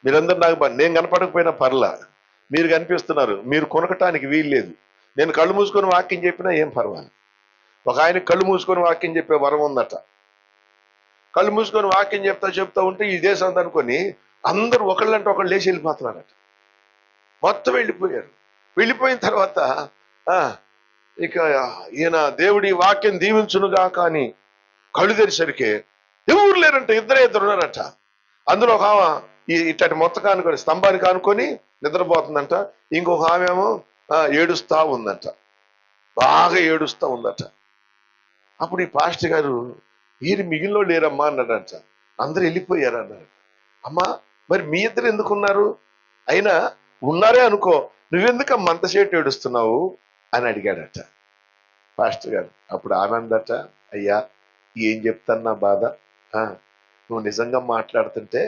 మీరందరూ నాకు నేను కనపడకపోయినా పర్లా, మీరు కనిపిస్తున్నారు, మీరు కొనకటానికి వీల్లేదు. నేను కళ్ళు మూసుకొని వాక్యం చెప్పినా ఏం పర్వాలేదు. ఒక ఆయన కళ్ళు మూసుకొని వాక్యం చెప్పే వరం ఉందట. కళ్ళు మూసుకొని వాక్యం చెప్తా ఉంటే ఈ దేశం అనుకొని అందరూ ఒకళ్ళంటే ఒకళ్ళు లేచి వెళ్ళిపోతున్నారట. మొత్తం వెళ్ళిపోయారు. వెళ్ళిపోయిన తర్వాత ఇక ఈయన దేవుడి వాక్యం దీవించునుగా కానీ కళ్ళు తెరిసరికి ఎవరు లేరంట, ఇద్దరు ఉన్నారట. అందులో ఒక ఆమె ఇట్టటి మొత్తం కానుకొని స్తంభానికి ఆనుకొని నిద్రపోతుందంట. ఇంకొక ఆమె ఏమో ఏడుస్తా ఉందంట, బాగా ఏడుస్తా ఉందట. అప్పుడు ఈ పాస్టర్ గారు, వీరు మిగిలిలో లేరమ్మా అన్నాడంట. అందరూ వెళ్ళిపోయారు అన్నాడు. అమ్మా మరి మీ ఇద్దరు ఎందుకున్నారు? అయినా ఉన్నారే అనుకో, నువ్వెందుకమ్మా అంతసేటు ఏడుస్తున్నావు అని అడిగాడట పాస్టర్ గారు. అప్పుడు ఆనందట, అయ్యా ఏం చెప్తాను నా బాధ, నువ్వు నిజంగా మాట్లాడుతుంటే